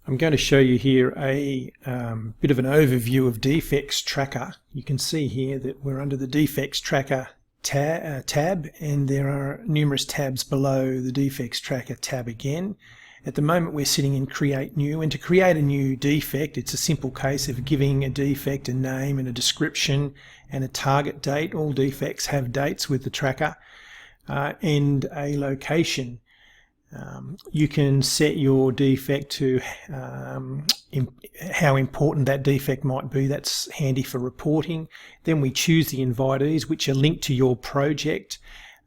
I'm going to show you here a bit of an overview of Defects Tracker. You can see here that we're under the Defects Tracker tab, and there are numerous tabs below the Defects Tracker tab again. At the moment we're sitting in Create New, and to create a new defect it's a simple case of giving a defect a name and a description and a target date. All defects have dates with the tracker and a location. You can set your defect to how important that defect might be. That's handy for reporting. Then we choose the invitees, which are linked to your project,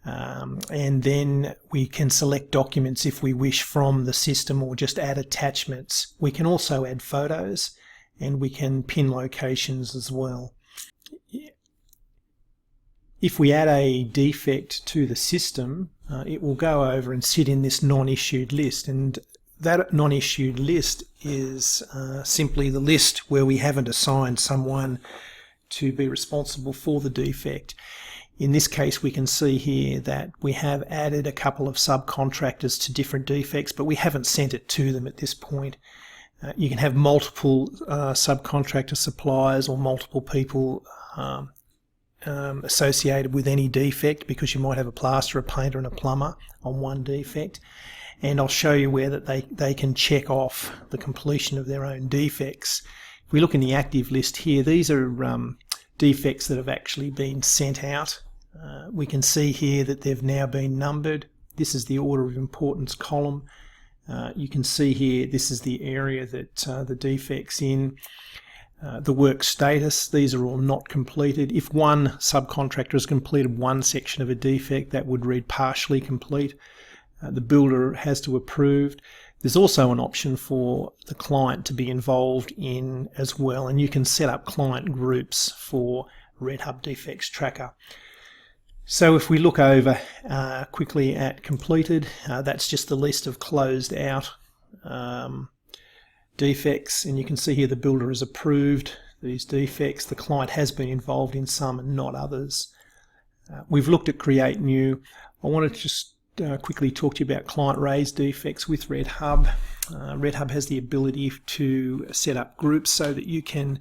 and then we can select documents if we wish from the system, or just add attachments. We can also add photos, and we can pin locations as well. If we add a defect to the system, it will go over and sit in this non-issued list, and that non-issued list is simply the list where we haven't assigned someone to be responsible for the defect. In this case we can see here that we have added a couple of subcontractors to different defects, but we haven't sent it to them at this point. You can have multiple subcontractor suppliers or multiple people associated with any defect, because you might have a plasterer, a painter and a plumber on one defect. And I'll show you where that they can check off the completion of their own defects. If we look in the active list here, these are defects that have actually been sent out. We can see here that they've now been numbered. This is the order of importance column. You can see here this is the area that the defect's in. The work status, these are all not completed. If one subcontractor has completed one section of a defect, that would read partially complete. The builder has to approve. There's also an option for the client to be involved in as well, and you can set up client groups for RedHub Defects Tracker. So if we look over quickly at completed, that's just the list of closed out defects, and you can see here the builder has approved these defects. The client has been involved in some and not others. We've looked at Create New. I want to just quickly talk to you about client raised defects with RedHub. RedHub has the ability to set up groups so that you can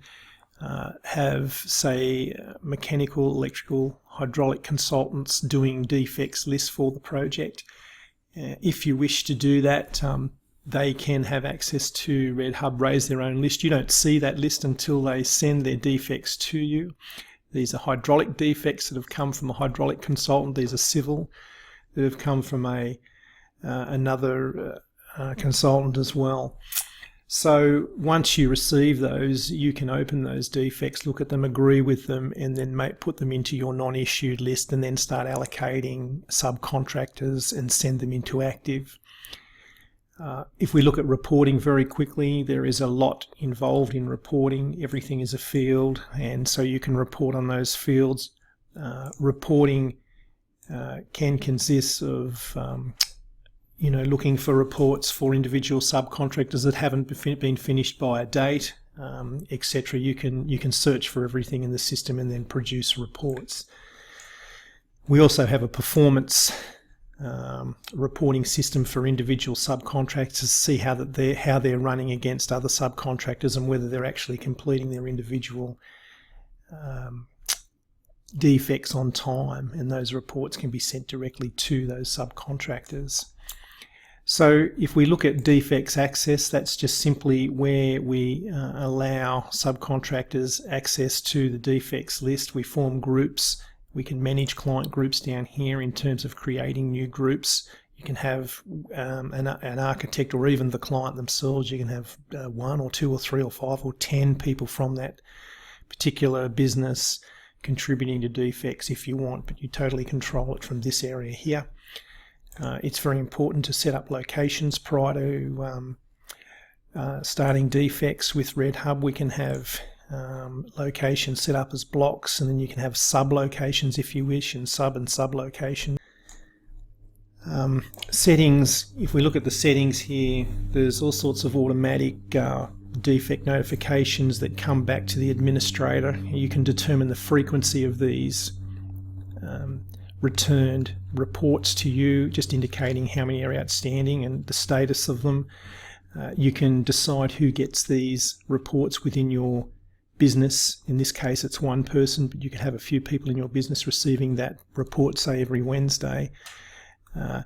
have, say, mechanical, electrical, hydraulic consultants doing defects lists for the project. If you wish to do that, they can have access to RedHub, raise their own list. You don't see that list until they send their defects to you. These are hydraulic defects that have come from a hydraulic consultant. These are civil that have come from another consultant as well. So once you receive those, you can open those defects, look at them, agree with them, and then put them into your non-issued list, and then start allocating subcontractors and send them into active. If we look at reporting very quickly, there is a lot involved in reporting. Everything is a field, and so you can report on those fields. Reporting can consist of looking for reports for individual subcontractors that haven't been finished by a date, etc. You can search for everything in the system and then produce reports. We also have a performance reporting system for individual subcontractors to see how they're running against other subcontractors and whether they're actually completing their individual defects on time, and those reports can be sent directly to those subcontractors. So if we look at defects access, that's just simply where we allow subcontractors access to the defects list. We form groups. We can manage client groups down here in terms of creating new groups. You can have an architect, or even the client themselves. You can have 1 or 2 or 3 or 5 or 10 people from that particular business contributing to defects if you want, but you totally control it from this area here. It's very important to set up locations prior to starting defects with RedHub. We can have locations set up as blocks, and then you can have sub-locations if you wish, and sub-location. Settings, if we look at the settings here, there's all sorts of automatic defect notifications that come back to the administrator. You can determine the frequency of these returned reports to you, just indicating how many are outstanding and the status of them. You can decide who gets these reports within your business. In this case, it's one person, but you could have a few people in your business receiving that report, say, every Wednesday. There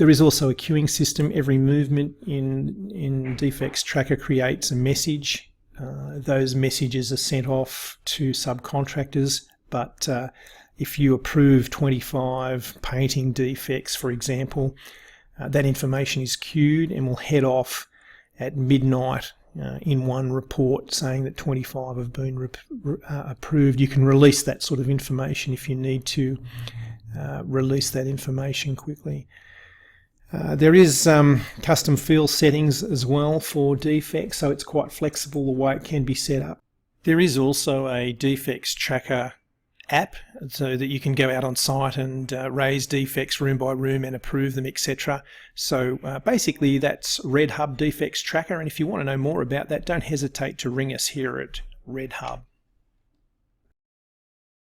is also a queuing system. Every movement in Defects Tracker creates a message. Those messages are sent off to subcontractors, but if you approve 25 painting defects, for example, that information is queued and will head off at midnight in one report saying that 25 have been approved. You can release that sort of information if you need to release that information quickly. There is custom field settings as well for defects, so it's quite flexible the way it can be set up. There is also a Defects Tracker app so that you can go out on site and raise defects room by room and approve them, etc. So basically that's Red Hub Defects Tracker, and if you want to know more about that, don't hesitate to ring us here at Red Hub.